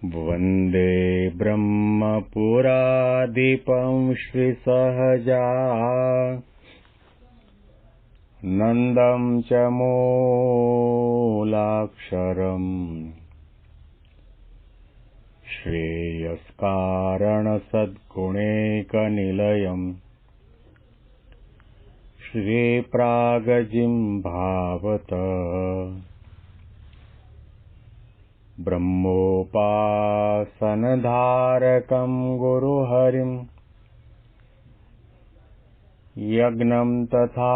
वन्दे ब्रह्मपुराधिपं श्रीसहजानन्दं च मूलाक्षरम् श्रेयस्कारणसद्गुणैकनिलयम् श्रीप्रागजिं भावत ब्रह्मोपासनधारकं गुरुहरिं यज्ञं तथा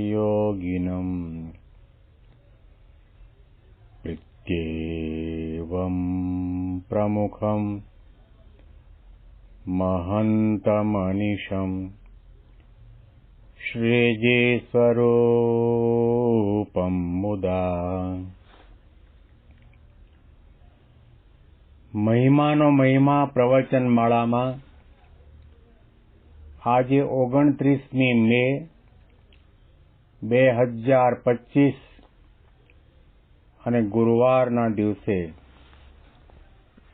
योगिनं प्रत्येवं प्रमुखं महन्तमनिशं श्रीजीस्वरूपं मुदा મહિમાનો મહિમા પ્રવચન માળામાં આજે 29મી મે 2025 અને ગુરુવારના દિવસે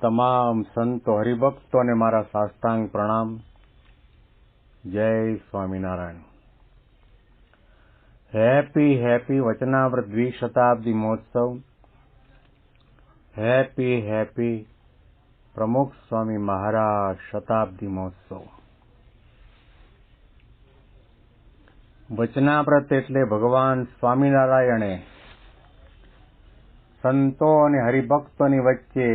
તમામ સંતો હરિભક્તોને મારા સાષ્ટાંગ પ્રણામ. જય સ્વામિનારાયણ. હેપી વચનાવ્રત દ્વિશતાબ્દી મહોત્સવ. હેપી પ્રમુખ સ્વામી મહારાજ શતાબ્દી મહોત્સવ. વચનાવ્રત એટલે ભગવાન સ્વામિનારાયણે સંતો અને હરિભક્તોની વચ્ચે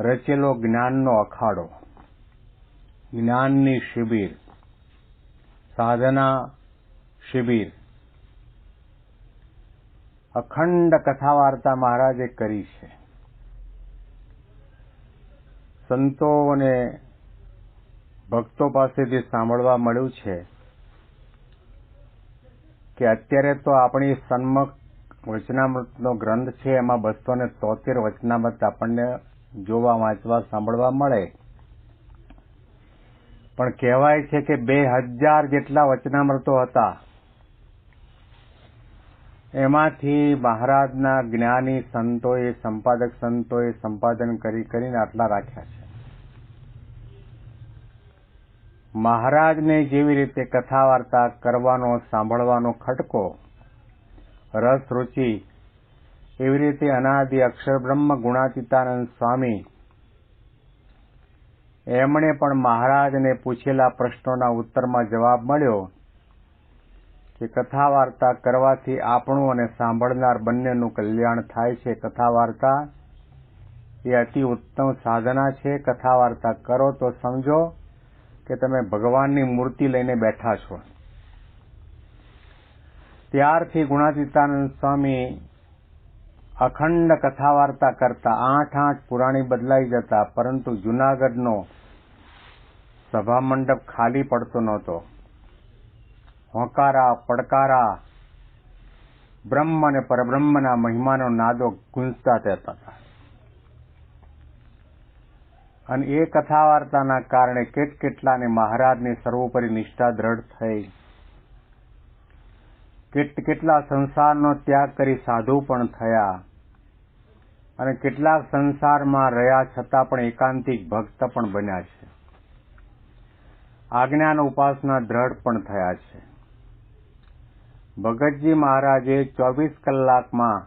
રચેલો જ્ઞાનનો અખાડો, જ્ઞાનની શિબિર, સાધના શિબિર, અખંડ કથા વાર્તા મહારાજે કરી છે. સંતો અને ભક્તો પાસેથી સાંભળવા મળ્યું છે કે અત્યારે તો આપણી સન્મુખ વચનામૃતનો ગ્રંથ છે, એમાં 273 વચનામૃત આપણને જોવા, વાંચવા, સાંભળવા મળે. પણ કહેવાય છે કે 2000 જેટલા વચનામૃતો હતા. એમાંથી મહારાજના જ્ઞાની સંતોએ, સંપાદક સંતોએ સંપાદન કરીને આટલા રાખ્યા છે. મહારાજને જેવી રીતે કથા વાર્તા કરવાનો, સાંભળવાનો ખટકો, રસ, રુચિ, એવી રીતે અનાદિ અક્ષર બ્રહ્મ ગુણાતીતાનંદ સ્વામી એમણે પણ મહારાજને પૂછેલા પ્રશ્નોના ઉત્તરમાં જવાબ મળ્યો કે કથા વાર્તા કરવાથી આપણું અને સાંભળનાર બંનેનું કલ્યાણ થાય છે. કથા વાર્તા એ અતિ ઉત્તમ સાધના છે. કથા વાર્તા કરો તો સમજો કે તમે ભગવાનની મૂર્તિ લઈને બેઠા છો. ત્યારથી ગુણાતીતાનંદ સ્વામી અખંડ કથા વાર્તા કરતા. 8 પુરાણી બદલાઈ જતા, પરંતુ જૂનાગઢનો સભા મંડપ ખાલી પડતો નહોતો. હોંકારા, પડકારા, બ્રહ્મ અને પરબ્રહ્મના મહિમાનો નાદો ગુંજતા રહેતા હતા. અને એ કથા વાર્તાના કારણે કેટલાને મહારાજની સર્વોપરી નિષ્ઠા દ્રઢ થઈ. કેટલા સંસારનો ત્યાગ કરી સાધુ પણ થયા, અને કેટલાક સંસારમાં રહ્યા છતાં પણ એકાંતિક ભક્ત પણ બન્યા છે. આજ્ઞાન ઉપાસના દ્રઢ પણ થયા છે. ભગતજી મહારાજે 24 કલાકમાં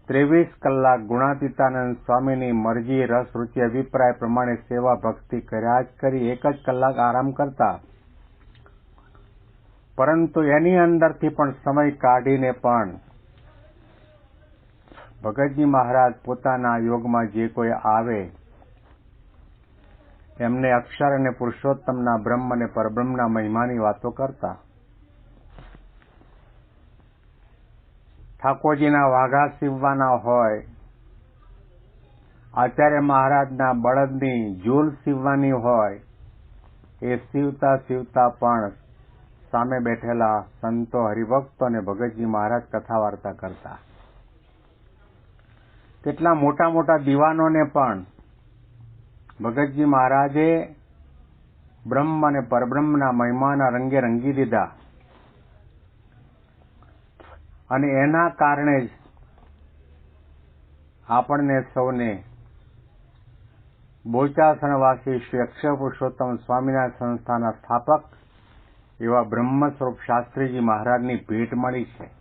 23 કલાક ગુણાતીતાનંદ સ્વામીની મરજી, રસ, રુચિ, અભિપ્રાય પ્રમાણે સેવા ભક્તિ કર્યા જ કરી. 1 જ કલાક આરામ કરતા, પરંતુ એની અંદરથી પણ સમય કાઢીને પણ ભગતજી મહારાજ પોતાના યોગમાં જે કોઈ આવે એમને અક્ષર અને પુરુષોત્તમના બ્રહ્મ અને પરબ્રહ્મના મહિમાની વાતો કરતા. ઠાકોરજીના વાઘા સીવવાના હોય, આચાર્ય મહારાજના બળદની ઝૂલ સીવવાની હોય, એ સીવતા પણ સામે બેઠેલા સંતો, હરિભક્તો અને ભગતજી મહારાજ કથા વાર્તા કરતા. કેટલા મોટા દીવાનોને પણ ભગતજી મહારાજે બ્રહ્મ અને પરબ્રહ્મના મહિમાના રંગે રંગી દીધા. અને એના કારણે જ આપણને સૌને બોચાસણવાસી શ્રી અક્ષર પુરુષોત્તમ સ્વામિનારાયણ સંસ્થાના સ્થાપક એવા બ્રહ્મ સ્વરૂપ શાસ્ત્રીજી મહારાજની ભેટ મળી છે.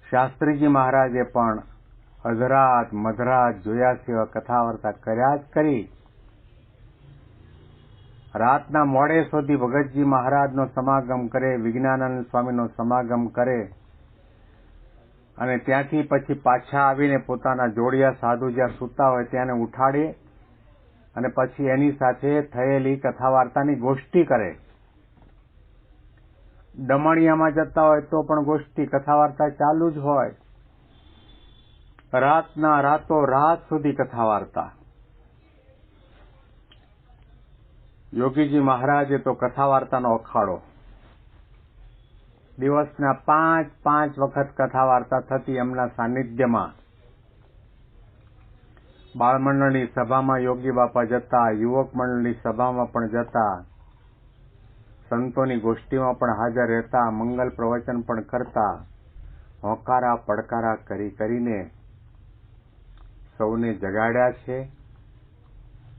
શાસ્ત્રીજી મહારાજે પણ અધરાત મધરાત જોયા સિવાય કથા વાર્તા કર્યા જ કરી. રાતના મોડે સુધી ભગતજી મહારાજનો સમાગમ કરે, વિજ્ઞાનાનંદ સ્વામીનો સમાગમ કરે અને ત્યાંથી પછી પાછા આવીને પોતાના જોડિયા સાધુ જ્યાં સૂતા હોય ત્યાંને ઉઠાડે અને પછી એની સાથે થયેલી કથા વાર્તાની ગોષ્ઠી કરે. દમણિયામાં જતા હોય તો પણ ગોષ્ઠી કથા વાર્તા ચાલુ જ હોય. રાતના રાતો રાત સુધી કથા વાર્તા. યોગીજી મહારાજે તો કથા વાર્તાનો અખાડો. દિવસના 5 વખત કથા વાર્તા થતી એમના સાનિધ્યમાં. બાળમંડળની સભામાં યોગી બાપા જતા, યુવક મંડળની સભામાં પણ જતા, સંતોની ગોષ્ઠીમાં પણ હાજર રહેતા, મંગલ પ્રવચન પણ કરતા, હોંકારા પડકારા કરીને સૌને જગાડ્યા છે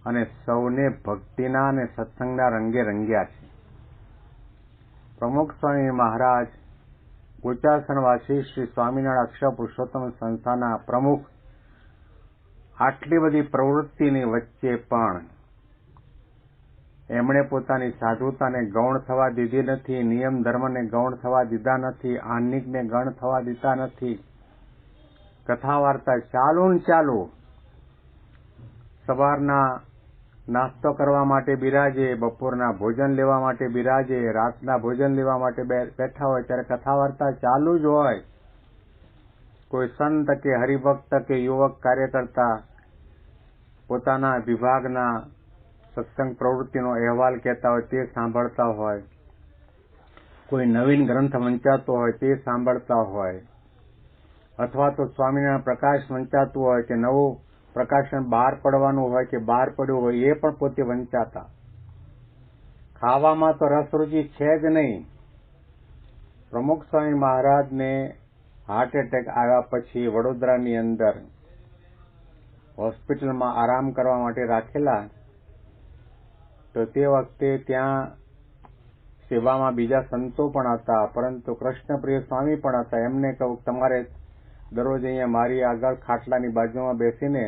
અને સૌને ભક્તિના અને સત્સંગના રંગે રંગ્યા છે. પ્રમુખ સ્વામી મહારાજ બોચાસણવાસી શ્રી સ્વામિનારાયણ અક્ષર પુરુષોત્તમ સંસ્થાના પ્રમુખ આટલી બધી પ્રવૃત્તિની વચ્ચે પણ એમણે પોતાની સાધુતાને ગૌણ થવા દીધી નથી, નિયમ ધર્મને ગૌણ થવા દીધા નથી, આહ્નિકને ગૌણ થવા દીધા નથી. કથા વાર્તા ચાલુ ને ચાલુ. સવારના નાસ્તો કરવા માટે બિરાજે, બપોરના ભોજન લેવા માટે બિરાજે, રાતના ભોજન લેવા માટે બેઠા હોય ત્યારે કથા વાર્તા ચાલુ જ હોય. કોઈ સંત કે હરિભક્ત કે યુવક કાર્યકર્તા પોતાના વિભાગના સત્સંગ પ્રવૃત્તિનો અહેવાલ કહેતા હોય તે સાંભળતા હોય, કોઈ નવીન ગ્રંથ વંચાતો હોય તે સાંભળતા હોય, અથવા તો સ્વામિનારાયણ પ્રકાશ વંચાતું હોય કે નવું પ્રકાશન બહાર પડવાનું હોય કે બહાર પડ્યું હોય એ પણ પોતે વંચાતા. ખાવામાં તો રસરૂચિ છે જ નહીં. પ્રમુખ સ્વામી મહારાજને હાર્ટ એટેક આવ્યા પછી વડોદરાની અંદર હોસ્પિટલમાં આરામ કરવા માટે રાખેલા, તો તે વખતે ત્યાં સેવામાં બીજા સંતો પણ હતા, પરંતુ કૃષ્ણપ્રિય સ્વામી પણ હતા. એમને કહું તમારે દરરોજ અહીંયા મારી આગળ ખાટલાની બાજુમાં બેસીને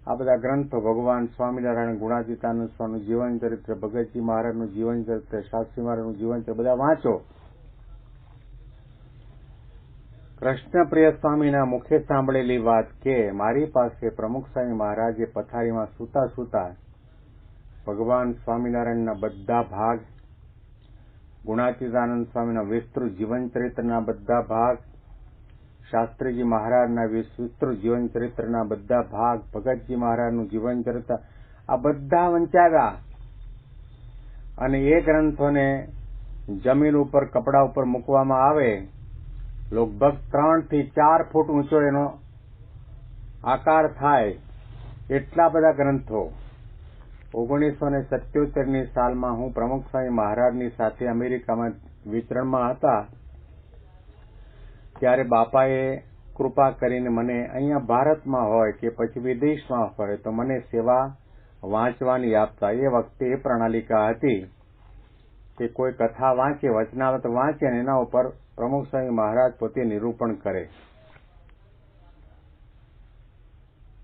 આ બધા ગ્રંથો, ભગવાન સ્વામિનારાયણ, ગુણાતીતાનંદ સ્વામીનું જીવન ચરિત્ર, ભગતજી મહારાજનું જીવન ચરિત્ર, શાસ્ત્રી મહારાજનું જીવન ચરિત્ર બધા વાંચો. કૃષ્ણપ્રિય સ્વામીના મુખે સાંભળેલી વાત કે મારી પાસે પ્રમુખ સ્વામી મહારાજે પથારીમાં સૂતા સૂતા ભગવાન સ્વામિનારાયણના બધા ભાગ, ગુણાતીતાનંદ સ્વામીના વિસ્તૃત જીવન ચરિત્રના બધા ભાગ, શાસ્ત્રીજી મહારાજના વિસ્તૃત જીવન ચરિત્રના બધા ભાગ, ભગતજી મહારાજનું જીવન ચરિત્ર, આ બધા વંચાવ્યા અને એ ગ્રંથોને જમીન ઉપર કપડા ઉપર મૂકવામાં આવે, લગભગ 3 થી 4 ફૂટ ઊંચો એનો આકાર થાય એટલા બધા ગ્રંથો. 1977ની સાલમાં હું પ્રમુખ સ્વામી મહારાજની સાથે અમેરિકામાં વિચરણમાં હતા ત્યારે બાપાએ કૃપા કરીને મને અહીંયા ભારતમાં હોય કે પછી વિદેશમાં હોય તો મને સેવા વાંચવાની આપતા. એ વખતે એ પ્રણાલિકા હતી કે કોઈ કથા વાંચે, વચનાવત વાંચે અને એના ઉપર પ્રમુખ સ્વામી મહારાજ પોતે નિરૂપણ કરે.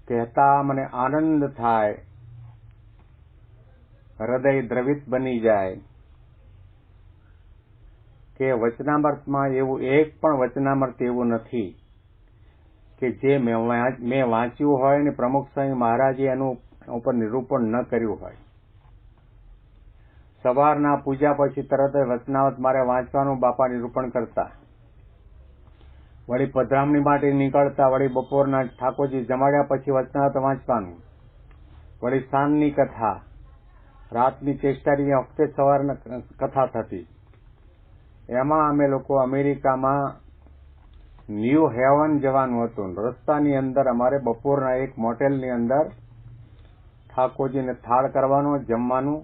કહેતા મને આનંદ થાય, હૃદય દ્રવિત બની જાય કે વચનામૃતમાં એવું એક પણ વચનામૃત એવું નથી કે જે મેં વાંચ્યું હોય અને પ્રમુખ સ્વામી મહારાજે એનું ઉપર નિરૂપણ ન કર્યું હોય. સવારના પૂજા પછી તરત જ વચનાવત મારે વાંચવાનું, બાપા નિરૂપણ કરતા. વળી પધરામણી માટે નીકળતા, વળી બપોરના ઠાકોરજી જમાડ્યા પછી વચનાવત વાંચવાનું, વળી સાંજની કથા, રાતની ચેષ્ટાની વખતે સવારના કથા થતી. એમાં અમે લોકો અમેરિકામાં ન્યૂ હેવન જવાનું હતું. રસ્તાની અંદર અમારે બપોરના એક મોટેલની અંદર ઠાકોરજીને થાળ કરવાનો, જમવાનું,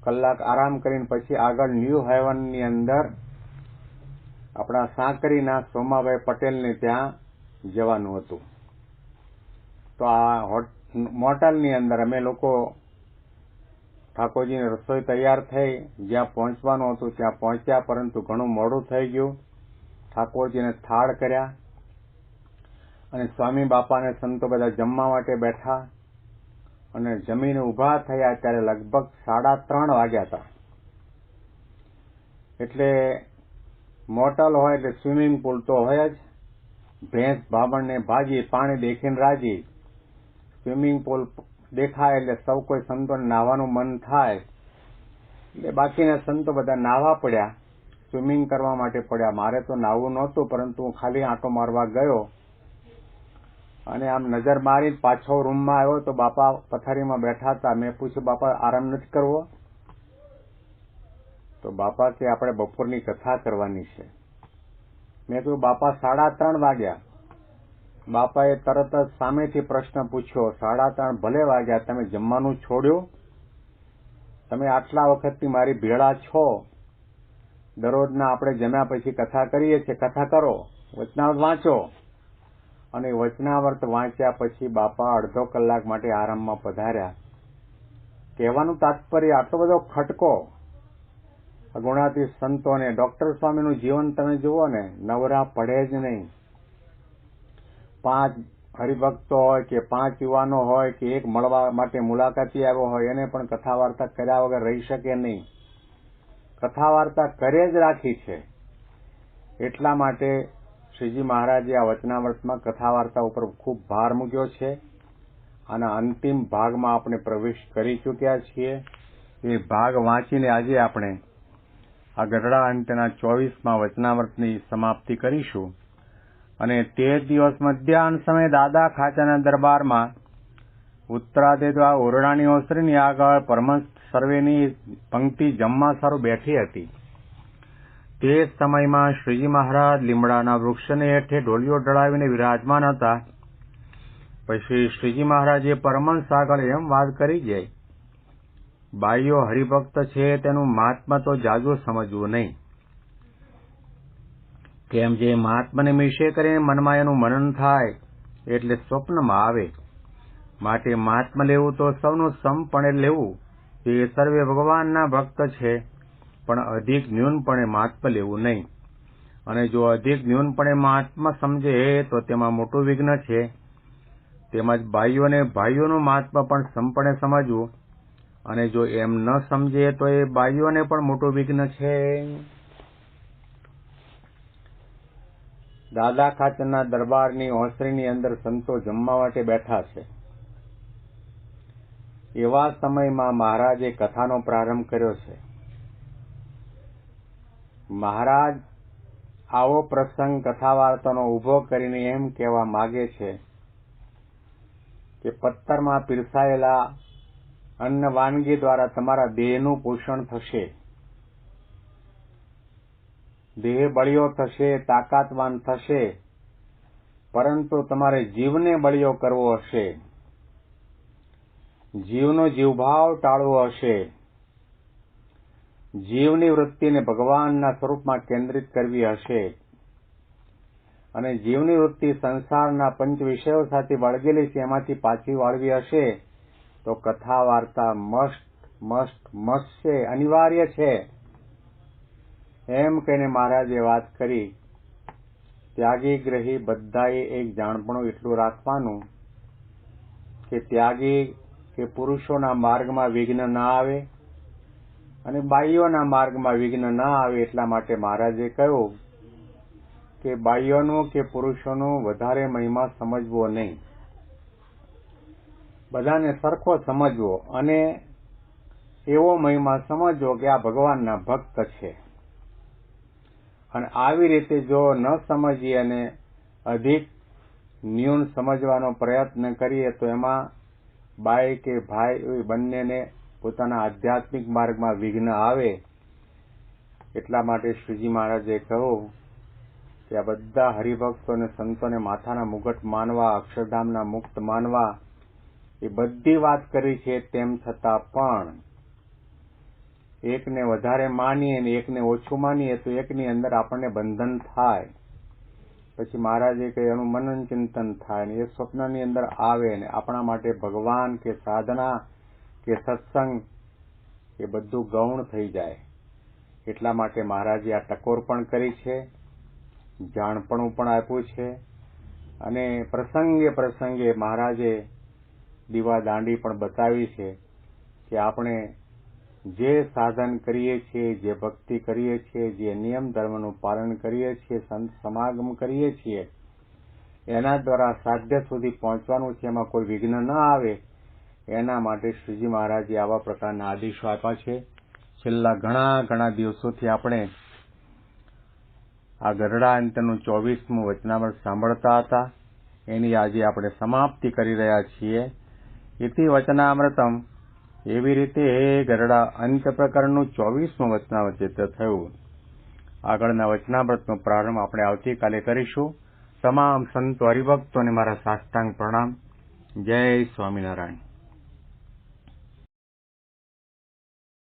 કલાક આરામ કરીને પછી આગળ ન્યૂ હેવનની અંદર આપણા સાંકરીના સોમાભાઈ પટેલને ત્યાં જવાનું હતું. તો આ મોટલની અંદર અમે લોકો ઠાકોરજીની રસોઈ તૈયાર થઈ, જ્યાં પહોંચવાનું હતું ત્યાં પહોંચ્યા, પરંતુ ઘણું મોડું થઈ ગયું. ઠાકોરજીને થાળ કર્યા અને સ્વામી બાપાને સંતો બધા જમવા માટે બેઠા અને જમીને ઊભા થયા ત્યારે લગભગ 3:30 વાગ્યા હતા. એટલે મોટલ હોય એટલે સ્વિમિંગ પુલ તો હોય જ. ભેંસ ભાભણને ભાજી, પાણી દેખીને રાજી. સ્વિમિંગ પુલ દેખાય એટલે સૌ કોઈ સંતોને નાહવાનું મન થાય એટલે બાકીના સંતો બધા નાહવા પડ્યા, સ્વિમિંગ કરવા માટે પડ્યા. મારે તો નાહવું નહોતું, પરંતુ હું ખાલી આંટો મારવા ગયો અને આમ નજર મારી પાછો રૂમમાં આવ્યો તો બાપા પથારીમાં બેઠા હતા. મેં પૂછ્યું, બાપા આરામ નથી કરવો? તો બાપા કે આપણે બપોરની કથા કરવાની છે. મેં કહ્યું, બાપા 3:30 વાગ્યા. બાપાએ તરત જ સામેથી પ્રશ્ન પૂછ્યો, 3:30 ભલે વાગ્યા, તમે જમવાનું છોડ્યું? તમે આટલા વખતથી મારી ભેળા છો, દરરોજના આપણે જમ્યા પછી કથા કરીએ છીએ, કથા કરો, વચનાવૃત વાંચો. અને વચનાવૃત વાંચ્યા પછી બાપા અડધો કલાક માટે આરામમાં પધાર્યા. કહેવાનું તાત્પર્ય, આટલો બધો ખટકો ગુણાતીત સંતોને, ડોક્ટર સ્વામીનું જીવન તમે જુઓ ને, નવરા પડે જ નહીં. 5 હરિભક્તો હોય કે 5 યુવાનો હોય કે એક મળવા માટે મુલાકાતી આવ્યો હોય, એને પણ કથા વાર્તા કર્યા વગર રહી શકે નહીં. કથા વાર્તા કરે જ રાખી છે. એટલા માટે શ્રીજી મહારાજે આ વચનામૃતમાં કથા વાર્તા ઉપર ખૂબ ભાર મૂક્યો છે. આના અંતિમ ભાગમાં આપણે પ્રવેશ કરી ચૂક્યા છીએ. એ ભાગ વાંચીને આજે આપણે આ ગઢડા અંતના 24માં વચનામૃતની સમાપ્તિ કરીશું. અને તે દિવસ મધ્યાહન સમયે દાદા ખાચાના દરબારમાં ઉત્તરાદિદ્વા ઓરડાની ઓસરીની આગળ પરમહંસ સર્વેની પંક્તિ જમવા સારું બેઠી હતી. તે સમયમાં શ્રીજી મહારાજ લીમડાના વૃક્ષને હેઠે ઢોલિયો ઢળાવીને વિરાજમાન હતા. પછી શ્રીજી મહારાજે પરમહંસ આગળ એમ વાત કરી જાય, બાઈઓ હરિભક્ત છે તેનું મહાત્મા તો જાજુ સમજવું નહીં. કેમ જે મહાત્માને વિશે કરીને મનમાં એનું મનન થાય એટલે સ્વપ્નમાં આવે. માટે મહાત્મા લેવું તો સૌનું સમપણે લેવું. તે સર્વે ભગવાનના ભક્ત છે, પણ અધિક ન્યૂનપણે મહાત્મા લેવું નહીં. અને જો અધિક ન્યૂનપણે મહાત્મા સમજે તો તેમાં મોટું વિઘ્ન છે. તેમજ ભાઈઓને ભાઈઓનું મહાત્મા પણ સમપણે સમજવું, અને જો એમ ન સમજે તો એ ભાઈઓને પણ મોટું વિઘ્ન છે. દાદા ખાચરના દરબારની ઓસરીની અંદર સંતો જમવા માટે બેઠા છે. એવા સમયમાં મહારાજે કથાનો પ્રારંભ કર્યો છે. મહારાજ આવો પ્રસંગ કથા વાર્તાનો ઉભો કરીને એમ કહેવા માગે છે કે પત્તરમાં પીરસાયેલા અન્ન વાનગી દ્વારા તમારા દેહનું પોષણ થશે, દેહ બળિયો થશે, તાકાતવાન થશે, પરંતુ તમારે જીવને બળિયો કરવો હશે, જીવનો જીવભાવ ટાળવો હશે, જીવની વૃત્તિને ભગવાનના સ્વરૂપમાં કેન્દ્રિત કરવી હશે, અને જીવની વૃત્તિ સંસારના પંચ વિષયો સાથે વળગેલી છે એમાંથી પાછી વાળવી હશે તો કથા વાર્તા મસ્ટ છે, અનિવાર્ય છે. એમ કહીને મહારાજે વાત કરી. ત્યાગી ગ્રહી બધાએ એક જાણપણું એટલું રાખવાનું કે ત્યાગી કે પુરુષોના માર્ગમાં વિઘ્ન ના આવે અને બાઈઓના માર્ગમાં વિઘ્ન ના આવે. એટલા માટે મહારાજે કહ્યું કે બાઈઓનું કે પુરુષોનું વધારે મહિમા સમજવો નહીં, બધાને સરખો સમજવો અને એવો મહિમા સમજવો કે આ ભગવાનના ભક્ત છે. અને આવી રીતે જો ન સમજીએ અને અધિક ન્યૂન સમજવાનો પ્રયત્ન કરીએ તો એમાં બાઈ કે ભાઈ બંનેને પોતાના આધ્યાત્મિક માર્ગમાં વિઘ્ન આવે. એટલા માટે શ્રીજી મહારાજે કહ્યું કે આ બધા હરિભક્તોને સંતોને માથાના મુગટ માનવા, અક્ષરધામના મુક્ત માનવા, એ બધી વાત કરી છે. તેમ છતાં પણ એકને વધારે માનીએ અને એકને ઓછું માનીએ તો એકની અંદર આપણને બંધન થાય. પછી મહારાજે કહ્યું એનું મનન ચિંતન થાય ને એ સ્વપ્નની અંદર આવે ને આપણા માટે ભગવાન કે સાધના કે સત્સંગ એ બધું ગૌણ થઈ જાય. એટલા માટે મહારાજે આ ટકોર પણ કરી છે, જાણપણું પણ આપ્યું છે અને પ્રસંગે પ્રસંગે મહારાજે દીવાદાંડી પણ બતાવી છે કે આપણે જે સાધન કરીએ છીએ, જે ભક્તિ કરીએ છીએ, જે નિયમ ધર્મનું પાલન કરીએ છીએ, સંત સમાગમ કરીએ છીએ, એના દ્વારા સાધ્ય સુધી પહોંચવાનું છે, એમાં કોઈ વિઘ્ન ન આવે એના માટે શ્રીજી મહારાજે આવા પ્રકારના આદેશો આપ્યા છે. છેલ્લા ઘણા દિવસોથી આપણે આ ગરડા અંતનું 24મું વચનામૃત સાંભળતા હતા. એની આજે આપણે સમાપ્તિ કરી રહ્યા છીએ. ઇતિ વચનામૃતમ, એવી રીતે ગરડા અંત પ્રકરણનું 24મું વચનામૃત થયું. આગળના વચનામૃતનો પ્રારંભ આપણે આવતીકાલે કરીશું. તમામ સંતો હરિભક્તોને મારા સાષ્ટાંગ પ્રણામ. જય સ્વામિનારાયણ.